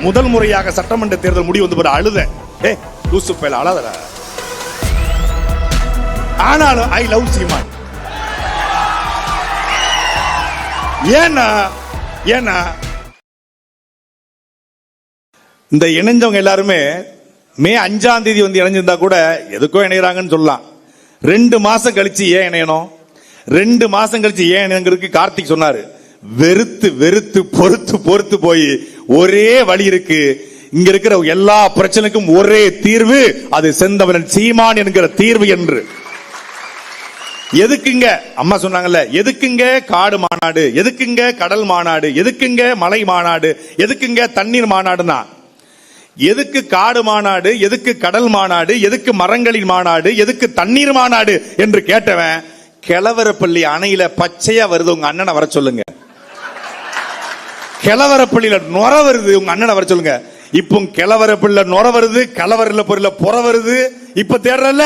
முதல் முறையாக சட்டமன்ற தேர்தல் முடிவு வந்து அழுத லூசு பையல அழாதடா. ஆனாலும் ஐ லவ் சீமான். ஏன்னா ஏன்னா இந்த இணைஞ்சவங்க எல்லாருமே மே 5ஆம் தேதி வந்து இணைஞ்சிருந்தா கூட எதுக்கோ இணைகிறாங்கன்னு சொல்லலாம். 2 மாசம் கழிச்சு ஏன் இணையணும்? 2 மாசம் கழிச்சு ஏன் இணைங்கிறதுக்கு கார்த்திக் சொன்னாரு. வெறுத்து வெறுத்து பொறுத்து பொறுத்து போய் ஒரே வழி இருக்கு. இங்க இருக்கிற எல்லா பிரச்சனைக்கும் ஒரே தீர்வு, அது செந்தமிழன் சீமான் என்கிற தீர்வு என்று. எதுக்குங்க அம்மா சொன்னாங்கல்ல, எதுக்குங்க காடு மாநாடு, எதுக்குங்க கடல் மாநாடு, எதுக்குங்க மலை மாநாடு, எதுக்குங்க தண்ணீர் மாநாடுனா, எதுக்கு காடு மாநாடு, எதுக்கு கடல் மாநாடு, எதுக்கு மரங்களின் மாநாடு, எதுக்கு தண்ணீர் மாநாடு என்று கேட்டவன் கிழவரப்பள்ளி அணையில பச்சையா வருது உங்க அண்ணனை வர சொல்லுங்க. கிழவரப்பள்ளியில நுர வருது உங்க அண்ணனை வர சொல்லுங்க. இப்போ கிழவரப்பள்ளியில நுர வருது, கலவரில பொருள புற வருது. இப்ப தேடுறல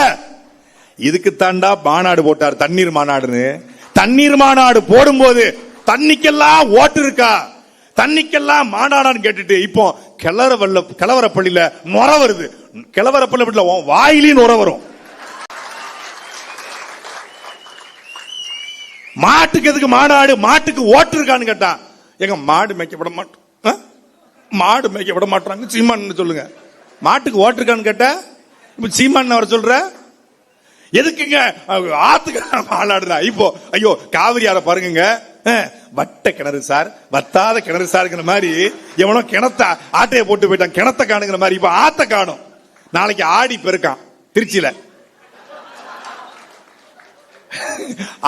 இதுக்கு தாண்டா மாநாடு போட்டார், தண்ணீர் மாநாடுன்னு. தண்ணீர் மாநாடு போடும்போது தண்ணிக்கெல்லாம் ஓட்டு இருக்கா, தண்ணிக்கெல்லாம் மாநாடான்னு கேட்டுட்டு இப்போ கிழவரப்பள்ளியில நுர வருது. கிழவரப்பள்ளி வாயிலையும் நுர வரும். மாட்டுக்கு எதுக்கு மாநாடு, மாட்டுக்கு ஓட்டு இருக்கான்னு கேட்டா எங்க மாடு மேய்க்கப்பட மாட்டோம், மாடு மேய்க்கப்பட மாட்டாங்க சீமான் சொல்லுங்க. மாட்டுக்கு ஓட்டு இருக்கான்னு கேட்டா இப்ப சீமான் வர சொல்ற. எதுக்குங்க ஆத்துக்கு மாநாடுனா? இப்போ ஐயோ காவிரி ஆற பாருங்க, வட்ட கிணறு சார், வத்தாத கிணறு சார்ங்கிற மாதிரி எவனோ கிணத்த ஆட்டையை போட்டு போயிட்டான், கிணத்த காணுங்கிற மாதிரி இப்ப ஆத்த காணும். நாளைக்கு ஆடி பெருக்கான் திருச்சியில.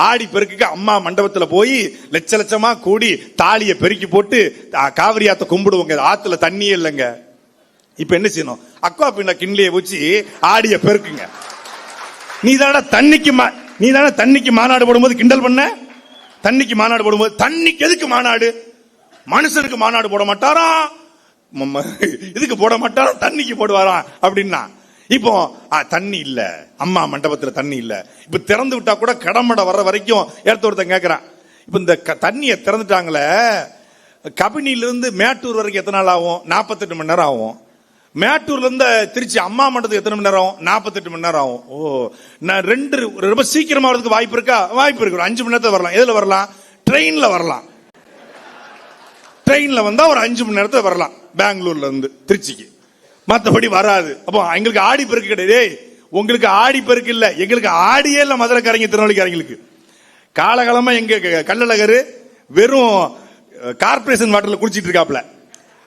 ஆடி பெருக்குக்கு அம்மா மண்டபத்துல போய் லட்ச லட்சமா கூடி தாலியை பெருக்கி போட்டு காவிரி ஆத்த கும்பிடுவோங்க. ஆத்துல தண்ணியே இல்லைங்க. இப்ப என்ன செய்யணும்? அக்கா பின்ன கிண்ணிய வச்சு ஆடிய பெருக்குங்க. நீ தானே தண்ணிக்கு மாநாடு போடும்போது கிண்டல் பண்ண. தண்ணிக்கு மாநாடு போடும்போது தண்ணிக்கு எதுக்கு மாநாடு? மனுஷனுக்கு மாநாடு போட மாட்டாராம், இதுக்கு போட மாட்டாராம், தண்ணிக்கு போடுவாராம் அப்படின்னா. இப்போ தண்ணி இல்ல, அம்மா மண்டபத்துல தண்ணி இல்ல. இப்ப திறந்து விட்டா கூட கடமடை வர்ற வரைக்கும் எடுத்து ஒருத்தன் கேட்கிறான். இப்ப இந்த தண்ணியை திறந்துட்டாங்களே, கபினிலிருந்து மேட்டூர் வரைக்கும் எத்தனை நாள் ஆகும்? 48 மணி நேரம் ஆகும். மேட்டூர்ல இருந்து திருச்சி அம்மா மண்டபத்துக்கு எத்தனை மணி நேரம்? 48 மணி நேரம் ஆகும். ஓ, நான் ரொம்ப சீக்கிரமா வரதுக்கு வாய்ப்பு இருக்கா? வாய்ப்பு இருக்கு. 5 மணி நேரத்துல வரலாம். எதுல வரலாம்? ட்ரெயின்ல வரலாம். ட்ரெயின்ல வந்தா ஒரு 5 மணி நேரத்துல வரலாம் பெங்களூர்ல இருந்து திருச்சிக்கு. மற்றபடி வராது. அப்போ எங்களுக்கு ஆடி பெருக்கு கிடையாது. உங்களுக்கு ஆடி பெருக்கு இல்ல, எங்களுக்கு ஆடியே இல்ல. மதுரைக்காரங்க திருநெல்வேலிக்காரங்களுக்கு காலகாலமா எங்க கள்ளழகர் வெறும் கார்பரேஷன் வாட்டர்ல குளிச்சிட்டு இருக்காப்ல.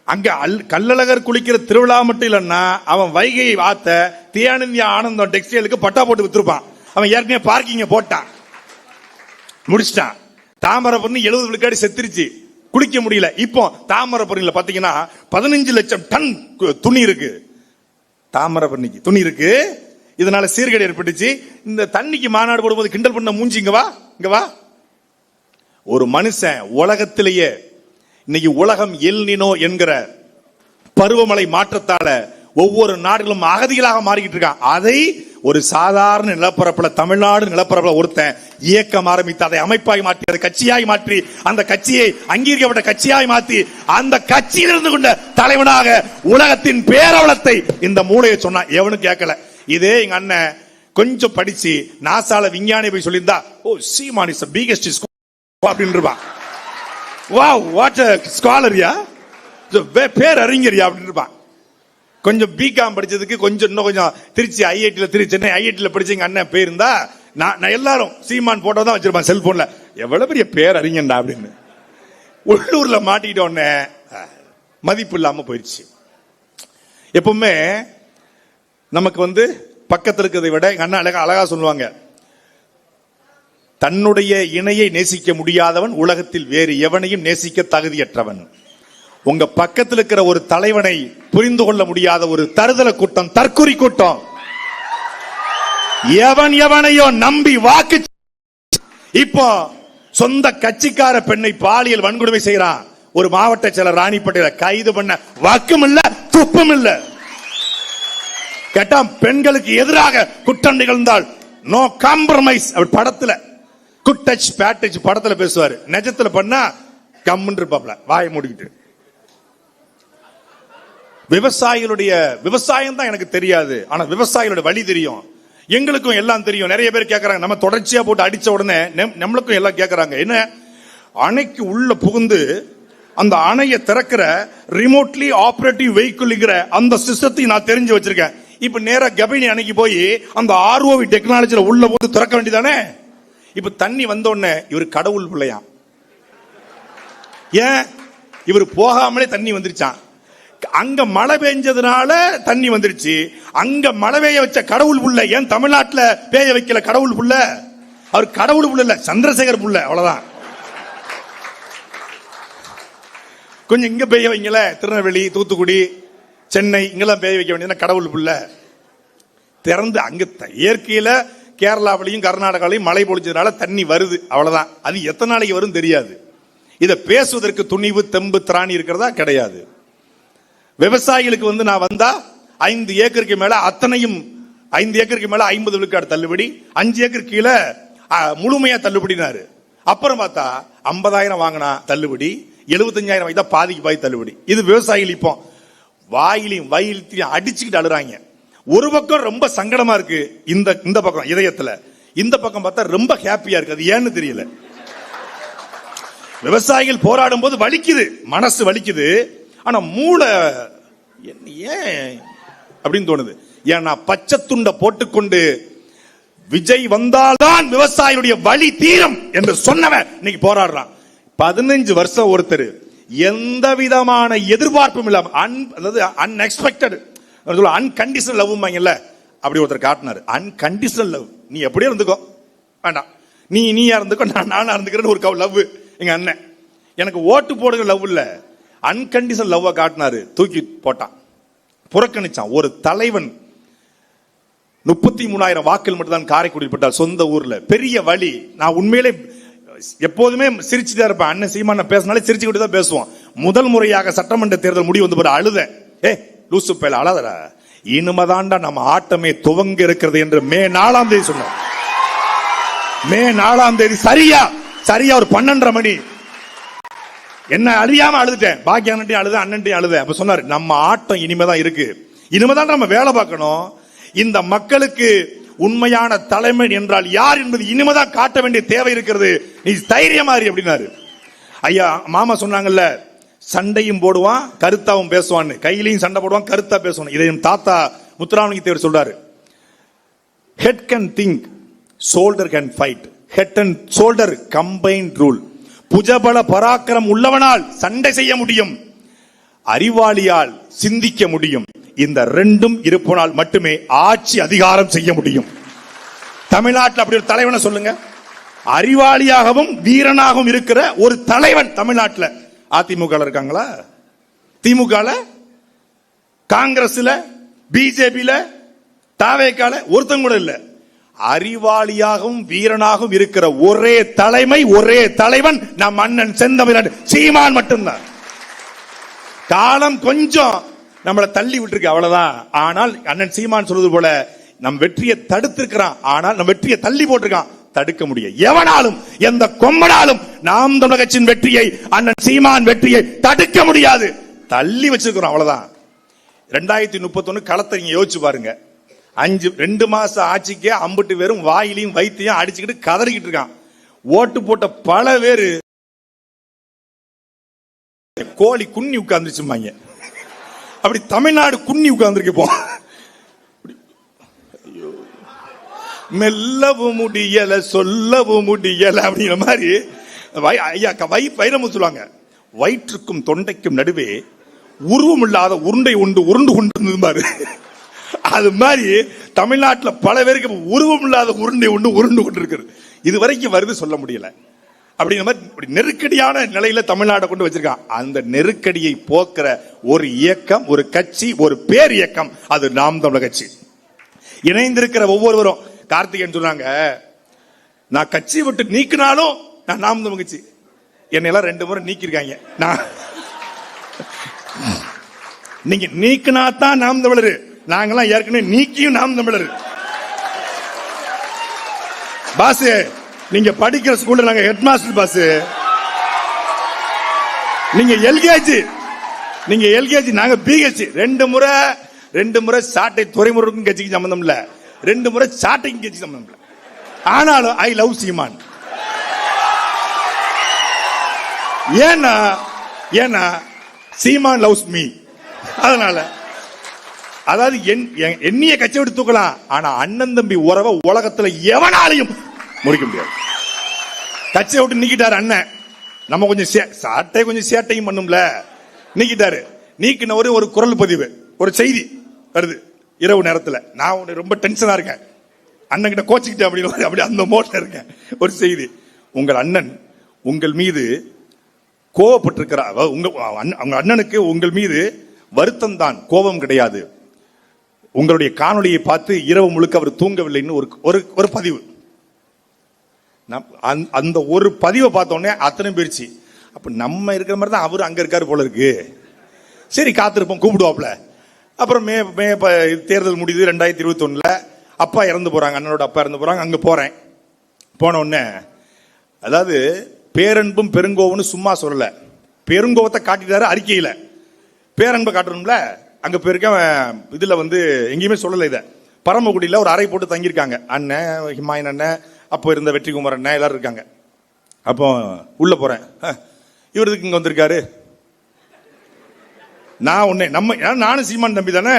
அங்க கள்ளழகர் குளிக்கிற திருவிழா மட்டும் இல்லன்னா அவன் வைகை ஆத்த தியானந்தியா ஆனந்தம் டெக்ஸ்டைலுக்கு பட்டா போட்டு வித்துருப்பான். அவன் ஏற்கனவே பார்க்கிங்க போட்டான், முடிச்சிட்டான். தாமரைப்பரணி 70 விழுக்காடு செத்துருச்சு, குளிக்க முடியல. இப்போ தாமரைப்பரணியில பாத்தீங்கன்னா 15 லட்சம் டன் துணி இருக்கு. தாமரைப்பரணிக்கு துணி இருக்கு. இதனால சீர்கேடு ஏற்பட்டுச்சு. இந்த தண்ணிக்கு மாநாடு போடும்போது கிண்டல் பண்ண மூஞ்சி இங்க வா, இங்க வா. ஒரு மனுஷன் உலகத்திலேயே இன்னைக்கு உலகம் எல் நினோ என்கிற பருவமழை மாற்றத்தால ஒவ்வொரு நாடுகளும் அகதிகளாக மாறிக்கிட்டு இருக்கான். அதை ஒரு சாதாரண நிலப்பரப்புல, தமிழ்நாடு நிலப்பரப்புல ஒருத்தன் இயக்கம் ஆரம்பித்து அதை அமைப்பாய் மாற்றி, அதை கட்சியாய் மாற்றி, அந்த கட்சியை அங்கீகரிக்கப்பட்ட கட்சியாய் மாற்றி, அந்த கட்சியில் இருந்து கொண்ட தலைவனாக உலகத்தின் பேரவலத்தை இந்த மூளையை சொன்னா எவனும் கேட்கல. இதே எங்க அண்ணன் கொஞ்சம் படிச்சு நாசால விஞ்ஞானி போய் சொல்லியிருந்தா, ஓ சீமான் இஸ் தி பிகெஸ்ட் அப்படின்னு இருப்பான். வாவ் வாட் எ ஸ்காலரியா, பேர் அறிஞரியா அப்படின்னு இருப்பான். கொஞ்சம் பிகாம் படிச்சதுக்கு கொஞ்சம் இன்னும் கொஞ்சம் திருச்சி ஐஐடியில் சென்னை ஐஐடியில் படிச்சு எங்க அண்ணன் போயிருந்தா நான் எல்லாரும் சீமான் போட்டோ தான் வச்சிருப்பான் செல்போன்ல. எவ்வளவு பெரிய பேர் அறிஞண்டா அப்படின்னு. உள்ளூர்ல மாட்டிக்கிட்ட உடனே மதிப்பு இல்லாம போயிடுச்சு. எப்பவுமே நமக்கு பக்கத்தில் இருக்கிறதை விட எங்க அண்ணன் அழகா சொல்லுவாங்க, தன்னுடைய இணையை நேசிக்க முடியாதவன் உலகத்தில் வேறு எவனையும் நேசிக்க தகுதியற்றவன். உங்க பக்கத்தில் இருக்கிற ஒரு தலைவனை புரிந்து கொள்ள முடியாத ஒரு தருதல கூட்டம், தற்குறி கூட்டம். எவன் எவனையோ நம்பி வாக்கு. இப்போ சொந்த கட்சிக்கார பெண்ணை பாலியல் வன்கொடுமை செய்யறான். ஒரு மாவட்ட செயலர் ராணிப்பேட்டையில கைது பண்ண வாக்கும் இல்ல, துப்பும் இல்ல. கேட்டா பெண்களுக்கு எதிராக குற்றம் நிகழ்ந்தால் நோ காம்ப்ரமைஸ். படத்துல குட் டச் பேட் டச் படத்துல பேசுவாரு, நிஜத்துல பண்ணா கம்முன்னு இருப்பாப்ல வாயை மூடிக்கிட்டு. விவசாயம் தான் எனக்கு தெரியாது, ஆனா விவசாயிகளுடைய வழி தெரியும். எங்களுக்கும் எல்லாம் தெரியும். நிறைய பேர் கேட்கறாங்க, நம்ம தொடர்ச்சியா போட்டு அடிச்ச உடனே நம்மளுக்கும் எல்லாம் கேட்கறாங்க, என்ன அணைக்கு உள்ள புகுந்து அந்த அணையை திறக்கிற ரிமோட்லி ஆபரேட்டிவ் வெஹிக்கிள்ங்கிற அந்த சிஸ்டத்தை நான் தெரிஞ்சு வச்சிருக்கேன். இப்ப நேரா கபினி அணைக்கு போய் அந்த ஆர்ஓவி டெக்னாலஜில உள்ள போட்டு திறக்க வேண்டியதானே. இப்ப தண்ணி வந்த உடனே இவர் கடவுள் பிள்ளையா? ஏன் இவர் போகாமலே தண்ணி வந்துருச்சான். அங்க மழை பெஞ்சதுனால தண்ணி வந்துருச்சு. அங்க மழை பெய்ய வச்ச கடவுள் புள்ள. ஏன் தமிழ்நாட்டில் பெய்ய வைக்கல கடவுள் புள்ள? அவர் கடவுள் புள்ள இல்ல, சந்திரசேகர் புள்ள, அவ்வளவுதான். கொஞ்சம் இங்க பெய்ய வைங்கல, திருநெல்வேலி, தூத்துக்குடி, சென்னை இங்கெல்லாம் பெய்ய வைக்க வேண்டியது கடவுள் புள்ள. திறந்து அங்க இயற்கையில கேரளாவிலையும் கர்நாடகாவிலையும் மழை பொழிச்சதுனால தண்ணி வருது, அவ்வளவுதான். அது எத்தனை நாளைக்கு வரும் தெரியாது. இதை பேசுவதற்கு துணிவு தெம்பு திராணி இருக்கிறதா? கிடையாது. விவசாயிகளுக்கு நான் வந்தா 5 ஏக்கருக்கு மேல அத்தனையும் 5 ஏக்கருக்கு மேல 50 விழுக்காடு தள்ளுபடி, 5 ஏக்கர் கீழே முழுமையா தள்ளுபடினாரு. அப்புறம் பார்த்தா 50,000 வாங்கினா தள்ளுபடி, 75,000 வாங்கிட்டா பாதிக்கு பாதி தள்ளுபடி. இது விவசாயிகள் இப்போ வாயிலையும் வயிலையும் அடிச்சுக்கிட்டு அழுறாங்க. ஒரு பக்கம் ரொம்ப சங்கடமா இருக்கு, இந்த பக்கம் இதயத்துல, இந்த பக்கம் பார்த்தா ரொம்ப ஹாப்பியா இருக்கு. அது ஏன்னு தெரியல. விவசாயிகள் போராடும் போது வலிக்குது, மனசு வலிக்குது, ஆனா மூளை ஏன் அப்படின்னு தோணுது. ஏன்னா பச்சை துண்டை போட்டுக்கொண்டு விஜய் வந்தால்தான் விவசாயிகளுடைய வலி தீரும் என்று சொன்னவன் இன்னைக்கு போராடுறான். 15 வருஷம் ஒருத்தர் எந்த விதமான எதிர்பார்ப்பும் இல்லாம அன்எக்ஸ்பெக்டட் அன்கண்டிஷனல் லவ் அப்படி ஒருத்தர் காட்டினாரு. அன்கண்டிஷனல் லவ், நீ எப்படியே இருந்துக்கோ, வேண்டாம், நீயா இருந்துக்கோ, நானா இருந்துக்கிறேன்னு ஒரு லவ். எங்க அண்ணன் எனக்கு ஓட்டு போடுகிற லவ் இல்ல, அன்கண்டிஷனல் லவ் காட்டினாரு. தூக்கி போட்டான், புறக்கணிச்சான். ஒரு தலைவன் 33,000 வாக்குகள் மட்டும் தான் காரைக்குடியில் பட்டார், சொந்த ஊர்ல. பெரிய வழி. நான் உண்மையிலே எப்போதுமே சிரிச்சுட்டே இருப்பேன். அண்ணன் சீமான பேசினாலே சிரிச்சுக்கிட்டு தான் பேசுவோம். முதல் முறையாக சட்டமன்ற தேர்தல் முடிவு வந்து அழுத. லூசு பேல அழாதரா, இனிமதாண்டா நம்ம ஆட்டமே துவங்க இருக்கிறது என்று மே 4ஆம் தேதி சொன்னோம். மே 4ஆம் தேதி சரியா ஒரு 12:30 மணி என்ன அறியாம அழுதுட்டேன். பாக்கி அண்ணன்ட்டையும் அழுத, அண்ணன்ட்டையும் அழுத. அப்ப சொன்னாரு, நம்ம ஆட்டம் இனிமேதான் இருக்கு, இனிமேதான் நம்ம வேலை பார்க்கணும். இந்த மக்களுக்கு உண்மையான தலைமை என்றால் யார் என்பது இனிமேதான் காட்ட வேண்டிய தேவை இருக்கிறது. நீ தைரியமாரி அப்படின்னாரு. ஐயா மாமா சொன்னாங்கல்ல, சண்டையும் போடுவான் கருத்தாவும் பேசுவான்னு. கையிலையும் சண்டை போடுவான், கருத்தா பேசுவான். இதை தாத்தா முத்துராமலிங்க தேவர் சொல்றாரு. Head can think, shoulder can fight. Head and shoulder combined rule. புஜபல பராக்கிரம் உள்ளவனால் சண்டை செய்ய முடியும், அறிவாளியால் சிந்திக்க முடியும். இந்த ரெண்டும் இருப்பனால் மட்டுமே ஆட்சி அதிகாரம் செய்ய முடியும். தமிழ்நாட்டில் அப்படி ஒரு தலைவனை சொல்லுங்க. அறிவாளியாகவும் வீரனாகவும் இருக்கிற ஒரு தலைவன் தமிழ்நாட்டில். அதிமுக இருக்காங்களா? திமுக, காங்கிரஸ்ல, பிஜேபியில, தாவேக்கால ஒருத்தன் கூட இல்ல. அறிவாளியாகவும் வீரனாகவும் இருக்கிற ஒரே தலைமை, ஒரே தலைவன் நம் அண்ணன் செந்தமிழன் சீமான் மட்டும்தான். காலம் கொஞ்சம் நம்மளை தள்ளி விட்டுருக்கு, அவ்வளவுதான். ஆனால் அண்ணன் சீமான் சொல்வது போல நம் வெற்றியை தடுத்திருக்கிறான், ஆனால் நம் வெற்றியை தள்ளி போட்டிருக்கான். தடுக்க முடியும் எவனாலும், எந்த கொம்பனாலும் நாம் தமிழர் கட்சியின் வெற்றியை, அண்ணன் சீமான் வெற்றியை தடுக்க முடியாது. தள்ளி வச்சிருக்கிறோம், அவ்வளவுதான். 2031 களத்தை நீங்க யோசிச்சு பாருங்க. 2 மாசம் ஆட்சிக்கே 50 பேரும் வாயிலையும் வைத்தியம் அடிச்சுக்கிட்டு கதறிக்கிட்டு இருக்கான். ஓட்டு போட்ட பல பேரு கோழி குன்னி உட்கார்ந்துச்சுமாங்க. அப்படி தமிழ்நாடு குன்னி உட்கார்ந்துருக்கு. மெல்லவும் முடியல, சொல்லவும் முடியல அப்படிங்கிற மாதிரி ஐயா வைரமுத்து சொல்லுவாங்க. வயிற்றுக்கும் தொண்டைக்கும் நடுவே உருவம் இல்லாத உருண்டை உருண்டு கொண்டு பாரு. அது மாதிரி தமிழ்நாட்டில் பல பேருக்கு உருவம் இல்லாத உருண்டை உருண்டு கொண்டு இருக்கிறது. இது வரைக்கும் வருது, சொல்ல முடியல. அப்படிங்கிற மாதிரி நெருக்கடியான நிலையில தமிழ்நாட்டை கொண்டு வச்சிருக்கான். அந்த நெருக்கடியை போக்குற ஒரு இயக்கம், ஒரு கட்சி, ஒரு பேர் இயக்கம், அது நாம் தமிழர் கட்சி. இணைந்திருக்கிற ஒவ்வொருவரும் கார்த்திகேயன் சொன்னாங்க, நான் கட்சி விட்டு நீக்கினாலும் நான் நாம் தமிழர் கட்சி. என்னெல்லாம் 2 முறை நீக்கிருக்காங்க. நீங்க நீக்கினா தான் நாம் தமிழர். நாங்கெல்லாம் ஏற்கனவே நீக்கியும் நாம் தமிழர். பாஸ், நீங்க படிக்கிற ஸ்கூல்ல நாங்க ஹெட் மாஸ்டர் பாஸ். நீங்க எல்கேஜி நீங்க எல்கேஜி, நாங்க பிஹெச். 2 முறை சாட்டை துறைமுருகன் கட்சிக்கு சம்பந்தம் இல்ல, 2 முறை சாட்டைக்கு கட்சி சம்பந்தம் இல்ல. ஆனாலும் ஐ லவ் சீமான். ஏன்னா சீமான் லவ்ஸ் மீ. அதனால அதாவது எண்ணிய கட்சி விட்டு தூக்கலாம், ஆனா அண்ணன் தம்பி உறவை உலகத்துல எவனாலையும் முடிக்க முடியாது. கட்சியை விட்டு நீக்கிட்டாரு அண்ணன். நம்ம கொஞ்சம் சாட்டை கொஞ்சம் சேட்டையும் பண்ணும்ல, நீக்கிட்டாரு. நீக்கின ஒரு குரல் பதிவு, ஒரு செய்தி வருது இரவு நேரத்தில். நான் ரொம்ப டென்ஷனா இருக்கேன், அண்ணன் கிட்ட கோச்சிக்கிட்டேன் அப்படி அந்த மோட்ல இருக்கேன். ஒரு செய்தி, உங்கள் அண்ணன் உங்கள் மீது கோபப்பட்டிருக்கிறார். உங்க அண்ணனுக்கு உங்கள் மீது வருத்தம் தான், கோபம் கிடையாது. உங்களுடைய காணொலியை பார்த்து இரவு முழுக்க அவர் தூங்கவில்லைன்னு ஒரு பதிவு. அந்த ஒரு பதிவை பார்த்த உடனே அத்தனை போயிருச்சு. அப்ப நம்ம இருக்கிற மாதிரி தான் அவரு அங்க இருக்காரு போல இருக்கு. சரி காத்திருப்போம், கூப்பிடுவாப்ல. அப்புறம் மே தேர்தல் முடியுது 2021. அப்பா இறந்து போறாங்க, அண்ணனோட அப்பா இறந்து போறாங்க. அங்க போறேன். போன உடனே அதாவது பேரன்பும் பெருங்கோவம்னு சும்மா சொல்லல, பெருங்கோவத்தை காட்டிட்டாரு அறிக்கையில. பேரன்பை காட்டணும்ல, அங்க போயிருக்க இதுல எங்கேயுமே சொல்லல. இத பரமக்குடியில ஒரு அறை போட்டு தங்கியிருக்காங்க. அண்ணன் ஹிமாயன் அண்ணன், அப்போ இருந்த வெற்றிகுமார் அண்ணன் எல்லாரும் இருக்காங்க. அப்போ உள்ள போறேன், இவருக்கு இங்க வந்திருக்காரு. நானும் சீமான் தம்பி தானே,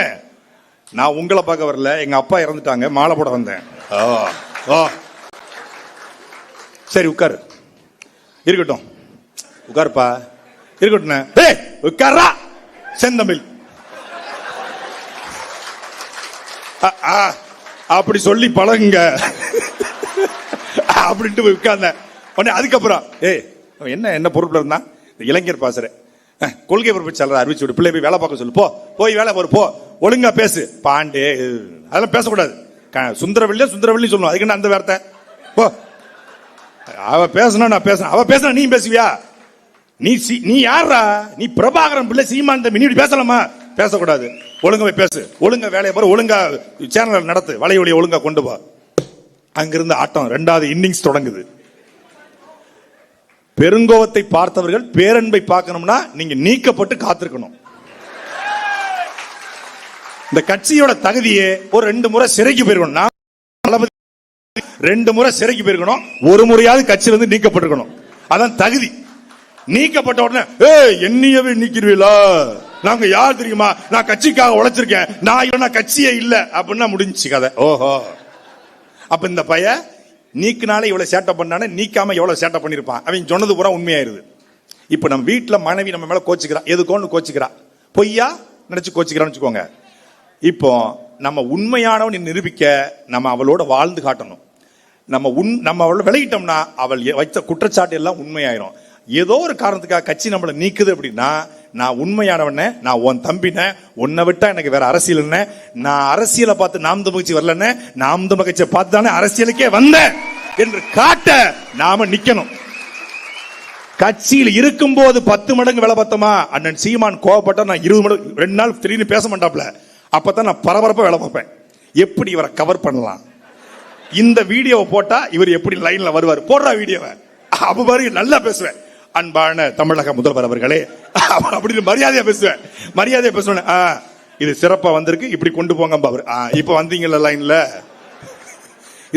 நான் உங்களை பார்க்க வரல, எங்க அப்பா இறந்துட்டாங்க, மாலை போட வந்தேன். சரி உட்காரு, இருக்கட்டும் உட்காருப்பா, இருக்கட்டும் உட்காரா செந்தமிழ் அப்படி சொல்லி பழகுங்க அப்படின்ட்டு போய் உட்கார்ந்தேன். உடனே அதுக்கப்புறம் என்ன பொறுப்புல இருந்தா, இளைஞர் பாசுற கொள்கை பொறுப்பு அறிவிச்சு விடு, பிள்ளை போய் வேலை பார்க்க சொல்லு, போய் வேலை பாரு, போ ஒழுங்கா பேசு பாண்டே, அதெல்லாம் பேசக்கூடாது. சுந்தரவெள்ளி சொல்லணும், அதுக்கு என்ன அந்த வார்த்தை? போ, அவ பேசணும் நான் பேசணும், அவ பேசணும் நீ பேசுவியா? நீ யாரா? நீ பிரபாகரன் பிள்ளை சீமான் தம்பி, நீ இப்படி பேசலாமா? பேசக்கூடாது. ஒழுங்கா போய் பேசு, ஒழுங்கா வேலையை பாரு, ஒழுங்கா சேனல் நடத்து, வலையொலியை ஒழுங்கா கொண்டு போ. அங்கிருந்து ஆட்டம் 2வது இன்னிங்ஸ் தொடங்குது. பெருங்கோவத்தை பார்த்தவர்கள் பேரன்பை பார்க்கணும்னா நீங்க நீக்கப்பட்டு காத்திருக்கணும். இந்த கட்சியோட தகுதியே ஒரு 2 முறை சிறைக்கு போயிருக்கணும். 2 முறை சிறைக்கு போயிருக்கணும், ஒரு முறையாவது கட்சியிலிருந்து நீக்கப்பட்டிருக்கணும். அதான் தகுதி. நீக்கப்பட்ட உடனே என்னையவே நீக்கிடுவீங்களா? நாங்க யார் தெரியுமா, நான் கட்சிக்காக உழைச்சிருக்கேன், நான் கட்சியே இல்ல அப்படின்னா முடிஞ்சு கதை. ஓஹோ, அப்ப இந்த பைய நீக்கினாலே இவ்வளவு சேட்டை பண்ணானே, நீக்காம எவ்வளவு சேட்டை பண்ணிருப்பான். அவன் சொன்னது பூரா உண்மையாயிருது. இப்ப நம்ம வீட்டுல மனைவி நம்ம மேல கோச்சுக்கிறா, எதுக்கோன்னு கோச்சுக்கிறா, பொய்யா நினைச்சு கோச்சுக்கிறான்னு வச்சுக்கோங்க. இப்போ நம்ம உண்மையானவன் நிரூபிக்க நம்ம அவளோட வாழ்ந்து காட்டணும். நம்ம அவளை விலகிட்டோம்னா அவள் வைத்த குற்றச்சாட்டு எல்லாம் உண்மையாயிரும். ஏதோ ஒரு காரணத்துக்காக கட்சி நம்மளை நீக்குது அப்படின்னா, நான் உண்மையானவன, நான் உன் தம்பின, உன்னை விட்டா எனக்கு வேற அரசியல் என்ன, நான் அரசியலை பார்த்து நாம் தமிழ் கட்சி வரலன்னு, நாம் தமிழ் கட்சியை பார்த்து தானே அரசியலுக்கே வந்த என்று காட்ட நாம நிக்கணும். கட்சியில் இருக்கும் போது 10 மடங்கு வேலை பார்த்தோமா, அண்ணன் சீமான் கோவப்பட்டா நான் 20 மடங்கு 2 நாள் திடீர்னு பேச மாட்டாப்ல, அப்பதான் நான் பரபரப்பா வேலை பார்ப்பேன். எப்படி இவரை கவர் பண்ணலாம், இந்த வீடியோவை போட்டா இவர் எப்படி லைன்ல வருவார், போடுறா வீடியோவை, அப்ப பாருங்க நல்லா பேசுவேன். அன்பான தமிழக முதல்வர் அவர்களே அப்படின்னு மரியாதையா பேசுவேன். இது சிறப்பா வந்திருக்கு, இப்படி கொண்டு போங்க. இப்ப வந்தீங்கல்ல லைன்ல,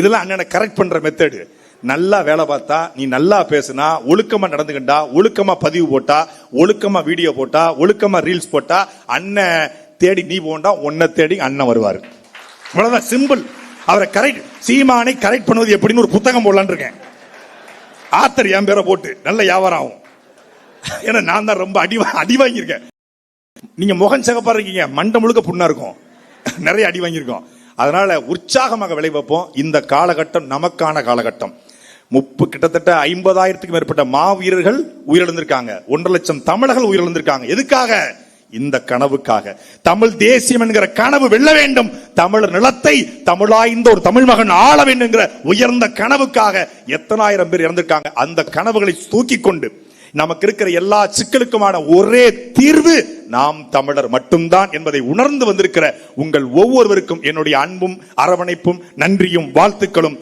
இதெல்லாம் அண்ணனை கரெக்ட் பண்ற மெத்தடு. நல்லா வேலை பார்த்தா, நீ நல்லா பேசுனா, ஒழுக்கமா நடந்துக்கிட்டா, ஒழுக்கமா பதிவு போட்டா, ஒழுக்கமா வீடியோ போட்டா, ஒழுக்கமா ரீல்ஸ் போட்டா, அண்ணன் தேடி நீ போண்டா, உன்னை தேடி அண்ணன் வருவாரு. அவ்வளவுதான், சிம்பிள். அவரை கரெக்ட், சீமானை கரெக்ட் பண்ணுவது எப்படின்னு ஒரு புத்தகம் போடலான்னு இருக்கேன். ஆத்தர் என் பேரை போட்டு நல்ல வியாபாரம் ஆகும். ஏன்னா நான் தான் ரொம்ப அடி வாங்கியிருக்கேன். நீங்க முகம் சிகப்பா இருக்கீங்க, மண்டை முழுக்க புண்ணா இருக்கும், நிறைய அடி வாங்கியிருக்கோம். அதனால உற்சாகமாக விளைவிப்போம். இந்த காலகட்டம் நமக்கான காலகட்டம். கிட்டத்தட்ட 50,000க்கும் மேற்பட்ட மாவீரர்கள் உயிரிழந்திருக்காங்க, 1.5 லட்சம் தமிழர்கள் உயிரிழந்திருக்காங்க. எதுக்காக? இந்த கனவுக்காக. தமிழ் தேசியம் என்கிற கனவு வெல்ல வேண்டும், தமிழர் நிலத்தை தமிழாய்ந்த ஒரு தமிழ் மகன் ஆள வேண்டும் என்கிற உயர்ந்த கனவுக்காக எத்தனாயிரம் பேர் இறந்திருக்காங்க. அந்த கனவுகளை தூக்கி கொண்டு நமக்கு இருக்கிற எல்லா சிக்கலுக்குமான ஒரே தீர்வு நாம் தமிழர் மட்டும்தான் என்பதை உணர்ந்து வந்திருக்கிற உங்கள் ஒவ்வொருவருக்கும் என்னுடைய அன்பும் அரவணைப்பும் நன்றியும் வாழ்த்துக்களும்.